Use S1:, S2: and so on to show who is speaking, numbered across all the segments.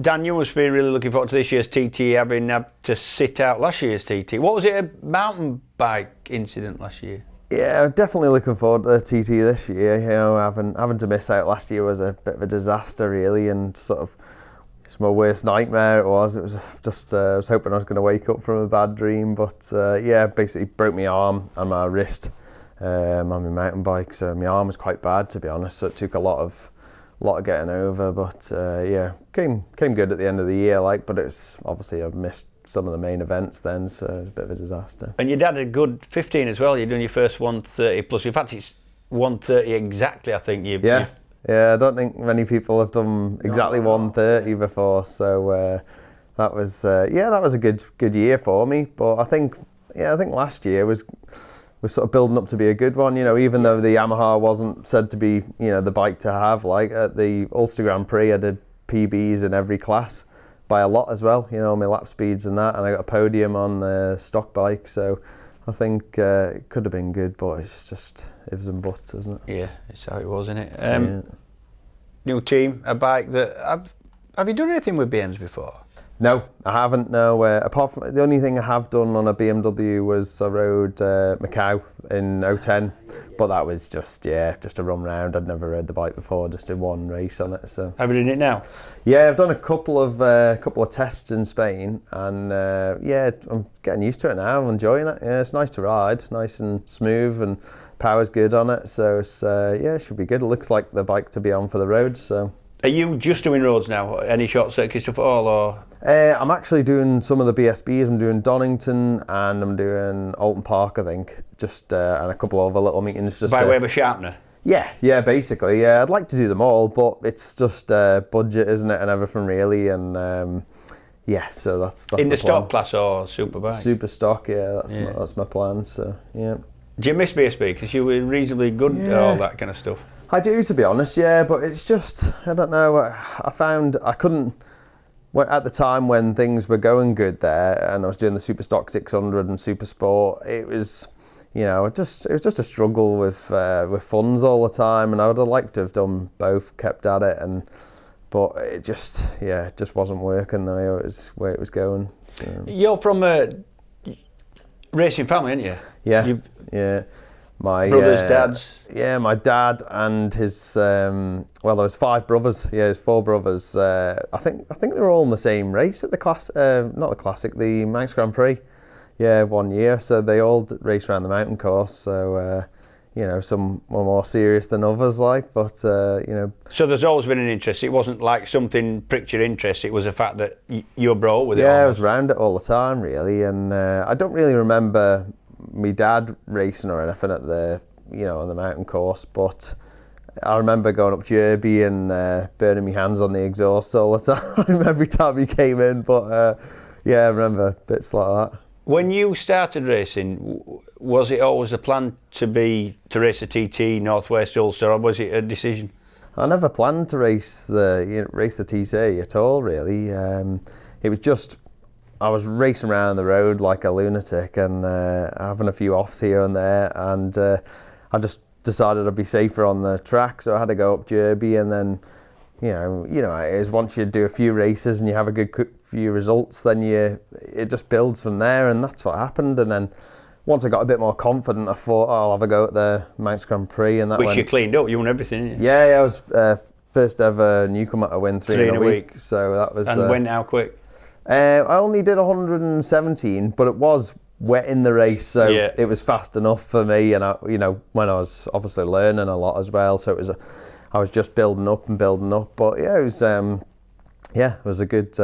S1: Dan, you must be really looking forward to this year's TT, having had to sit out last year's TT. What was it, a mountain bike incident last year?
S2: Yeah, definitely looking forward to the TT this year. You know, having to miss out last year was a bit of a disaster, really, and sort of it's my worst nightmare. It was just I was hoping I was going to wake up from a bad dream, but yeah, basically broke my arm and my wrist on my mountain bike. So my arm was quite bad, to be honest. So it took a lot of getting over, but yeah, came good at the end of the year. But it's obviously I've missed some of the main events then, so it's a bit of a disaster.
S1: And your dad had a good 15 as well. You're doing your first 130 plus. In fact, it's 130 exactly. I think
S2: Yeah, I don't think many people have done exactly 130 before. So that was a good year for me. But I think last year was sort of building up to be a good one, you know, even though the Yamaha wasn't said to be, you know, the bike to have. Like at the Ulster Grand Prix, I did PBs in every class by a lot as well, you know, my lap speeds and that, and I got a podium on the stock bike, so I think it could have been good, but it's just ifs and buts, isn't it?
S1: Yeah, it's how it was, isn't it? New team, a bike that, have you done anything with BMs before?
S2: No, I haven't. No, apart from the only thing I have done on a BMW was I rode Macau in 010, but that was just a run round. I'd never rode the bike before, just did one race on it. So
S1: have you done it now?
S2: Yeah, I've done a couple of tests in Spain, and yeah, I'm getting used to it now. I'm enjoying it. Yeah, it's nice to ride, nice and smooth, and power's good on it. So it's yeah, it should be good. It looks like the bike to be on for the road. So.
S1: Are you just doing roads now? Any short circuit stuff at all, or?
S2: I'm actually doing some of the BSBs. I'm doing Donington and I'm doing Alton Park, I think, just and a couple of other little meetings. Just
S1: by way of a sharpener?
S2: Yeah, basically. Yeah, I'd like to do them all, but it's just budget, isn't it, and everything really. And yeah, so that's
S1: in the
S2: plan.
S1: stock class or Superbike?
S2: Super stock, yeah. That's my plan. So yeah.
S1: Do you miss BSB because you were reasonably good at all that kind of stuff?
S2: I do, to be honest, yeah, but it's just, I don't know, I found I couldn't, at the time when things were going good there and I was doing the Superstock 600 and Supersport, it was, you know, it was just a struggle with funds all the time, and I would have liked to have done both, kept at it, but it just wasn't working the way it was going. So.
S1: You're from a racing family, aren't you?
S2: Yeah, yeah. My
S1: brothers, dads?
S2: Yeah, my dad and his, well, there was 5 brothers, yeah, there's 4 brothers. I think they were all in the same race at the Manx Grand Prix, yeah, one year. So they all raced around the mountain course, so, you know, some were more serious than others, but, you know.
S1: So there's always been an interest. It wasn't like something pricked your interest, it was a fact that you were brought with it.
S2: Yeah, I was around it all the time, really, and I don't really remember my dad racing or anything at the, you know, on the mountain course, but I remember going up Derby and burning my hands on the exhaust all the time every time he came in. But yeah, I remember bits like that.
S1: When you started racing, was it always a plan to race a TT Northwest Ulster, or was it a decision?
S2: I never planned to race the TT at all, really. It was just, I was racing around the road like a lunatic and having a few offs here and there, and I just decided I'd be safer on the track, so I had to go up Derby, and then you know it is, once you do a few races and you have a good few results, then it just builds from there, and that's what happened. And then once I got a bit more confident, I thought, I'll have a go at the Manx Grand Prix, and that
S1: which you cleaned up, you won everything, didn't you?
S2: Yeah, I was first ever newcomer to win three in a week, so that was.
S1: And went how quick?
S2: I only did 117, but it was wet in the race, so it was fast enough for me. And when I was obviously learning a lot as well, so I was just building up. But yeah, it was a good.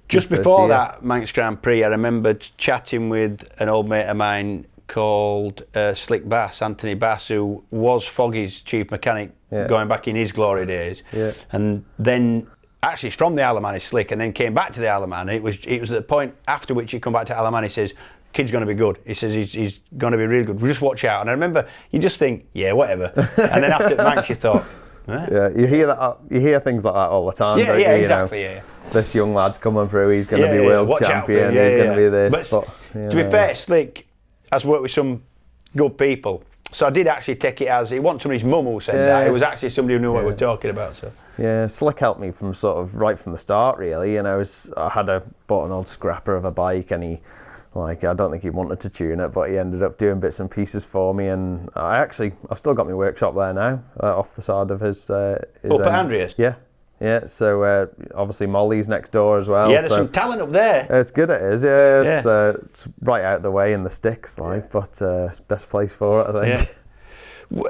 S1: Just before that Manx Grand Prix, I remember chatting with an old mate of mine called Slick Bass, Anthony Bass, who was Foggy's chief mechanic going back in his glory days, and then. Actually, from the Isle of Man is Slick, and then came back to the Isle of Man. It was at the point after which he come back to Isle of Man. He says, "Kid's going to be good." He says, "He's going to be really good. We just watch out." And I remember, you just think, "Yeah, whatever." And then after Manx, you thought,
S2: Yeah, you hear things like that all the time.
S1: Yeah,
S2: don't you?
S1: Exactly.
S2: You know, this young lad's coming through. He's going to be world champion. He's going to be this.
S1: But to be fair, Slick has worked with some good people. So I did actually take it as, it wasn't somebody's mum who said that, it was actually somebody who knew what we were talking about. So
S2: yeah, Slick helped me from sort of right from the start, really. And I bought an old scrapper of a bike, and I don't think he wanted to tune it, but he ended up doing bits and pieces for me. And I've still got my workshop there now, off the side of his
S1: up at Andreas?
S2: Yeah, so obviously Molly's next door as well.
S1: Yeah, there's some talent up there.
S2: It's good, it is, it's right out of the way in the sticks, but it's best place for it, I think.
S1: Yeah.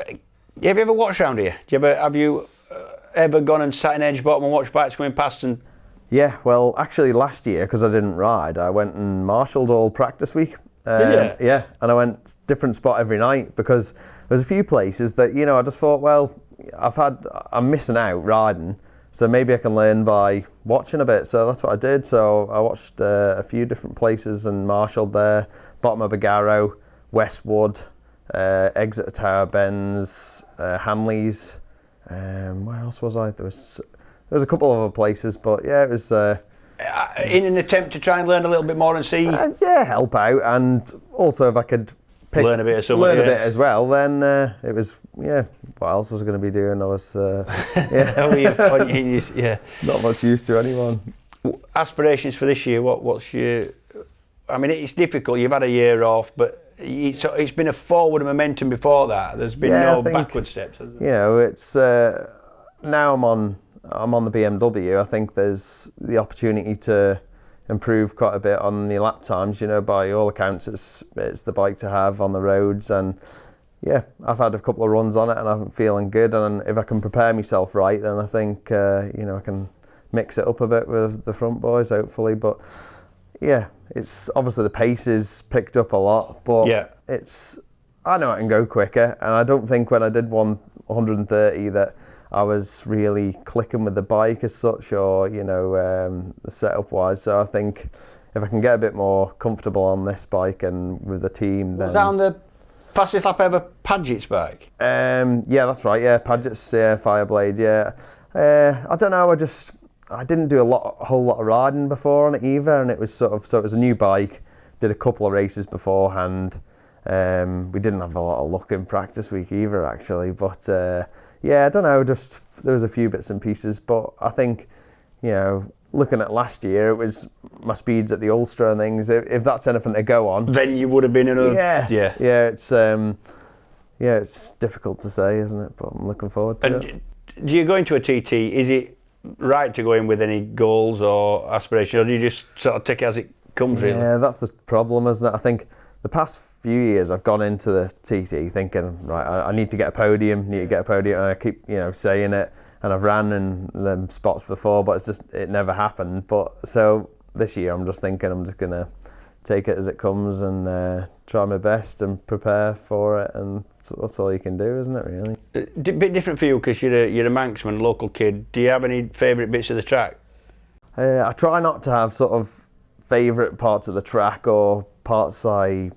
S1: Have you ever watched around here? Have you ever gone and sat in edge bottom and watched bikes going past? And
S2: yeah, well, actually last year, because I didn't ride, I went and marshalled all practice week.
S1: Did you?
S2: Yeah, and I went different spot every night, because there's a few places that, I just thought, well, I'm missing out riding, so maybe I can learn by watching a bit. So that's what I did. So I watched a few different places and marshalled there. Bottom of Barrow, Westwood, Exeter Tower Bends, Hanleys. Where else was I? There was a couple of other places, but yeah, it was...
S1: in an attempt to try and learn a little bit more and see...
S2: help out, and also if I could...
S1: learn a bit of something.
S2: Learn a bit as well, then it was, what else was I going to be doing? I was, not much use to anyone.
S1: Aspirations for this year, what's your... I mean, it's difficult, you've had a year off, but it's been a forward momentum before that. There's been no backward steps, has there?
S2: It's... now I'm on the BMW, I think there's the opportunity to improve quite a bit on the lap times. By all accounts, it's the bike to have on the roads, and I've had a couple of runs on it and I'm feeling good. And if I can prepare myself right, then I think I can mix it up a bit with the front boys, hopefully. But it's obviously the pace is picked up a lot, but I know I can go quicker, and I don't think when I did 130 that I was really clicking with the bike as such, or the setup wise. So I think if I can get a bit more comfortable on this bike and with the team, then...
S1: Was that on the fastest lap ever Padgett's bike?
S2: Yeah, that's right. Yeah, Padgett's Fireblade. Yeah, I don't know. I didn't do a whole lot of riding before on it either, and it was so it was a new bike. Did a couple of races beforehand. We didn't have a lot of luck in practice week either, actually, but. I don't know, just there was a few bits and pieces, but I think, looking at last year, it was my speeds at the Ulster and things. If that's anything to go on,
S1: then you would have been another.
S2: It's difficult to say, isn't it? But I'm looking forward to it.
S1: Do you go into a TT? Is it right to go in with any goals or aspirations, or do you just sort of take it as it comes? Really?
S2: Yeah, that's the problem, isn't it? I think the past few years I've gone into the TT thinking, right, I need to get a podium, and I keep saying it, and I've ran in them spots before, but it never happened. But so this year I'm just thinking I'm just gonna take it as it comes and try my best and prepare for it, and that's all you can do, isn't it, really?
S1: A bit different for you because you're a Manxman, local kid. Do you have any favourite bits of the track?
S2: I try not to have sort of favourite parts of the track or parts I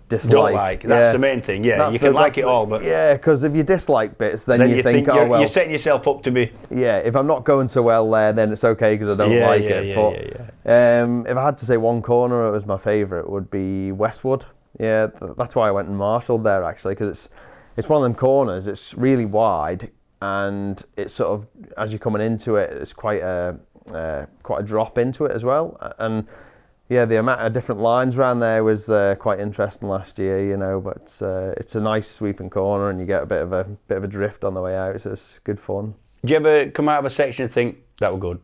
S2: dislike.
S1: Don't like. That's the main thing. Yeah, you can like it all, but
S2: because if you dislike bits, then you think, oh well,
S1: you're setting yourself up to be.
S2: Yeah, if I'm not going so well there, then it's okay because I don't like it. If I had to say one corner, it was my favourite would be Westwood. Yeah, that's why I went and marshalled there actually, because it's one of them corners. It's really wide, and it's sort of as you're coming into it, it's quite a drop into it as well, and. Yeah, the amount of different lines around there was quite interesting last year, but it's a nice sweeping corner and you get a bit of a drift on the way out, so it's good fun.
S1: Do you ever come out of a section and think, that was good,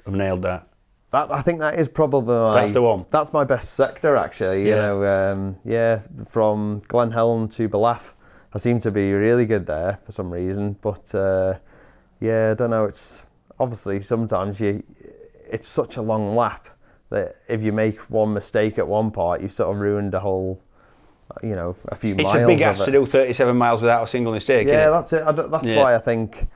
S1: I've nailed that?
S2: I think that is probably
S1: that's the one.
S2: That's my best sector, actually. From Glen Helen to Ballaugh, I seem to be really good there for some reason, but I don't know, it's obviously sometimes it's such a long lap that if you make one mistake at one part, you've sort of ruined a whole, a few miles.
S1: It's a big ask to do 37 miles without a single mistake.
S2: Yeah, that's it. That's why I think,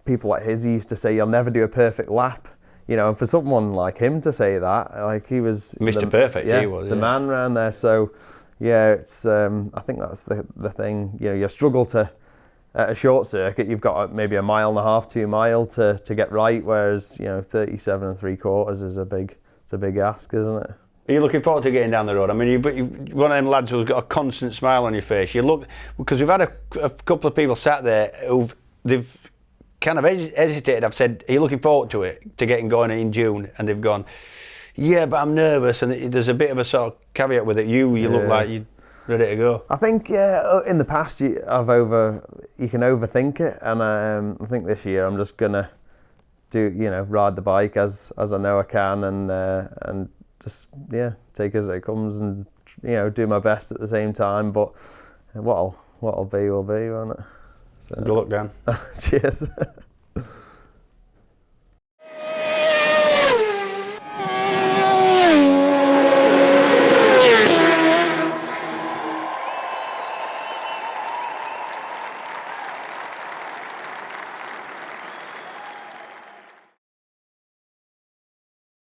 S2: people like his used to say, you'll never do a perfect lap. And for someone like him to say that, like he was
S1: Mr. Perfect, he was
S2: the man around there. So, it's I think that's the thing. You struggle to. At a short circuit, you've got maybe 1.5 miles, 2 miles to get right, whereas 37 3/4 is a big ask, isn't it?
S1: Are you looking forward to getting down the road? I mean, you're one of them lads who's got a constant smile on your face. You look, because we've had a couple of people sat there they've kind of hesitated. I've said, are you looking forward to it, to getting going in June? And they've gone, yeah, but I'm nervous. And there's a bit of a sort of caveat with it. You look like you're ready to go.
S2: I think, in the past, you can overthink it. And I think this year I'm just going to ride the bike as I know I can, and just take it as it comes, and do my best at the same time. But what'll be will be, won't it? So.
S1: Good luck, Dan.
S2: Cheers.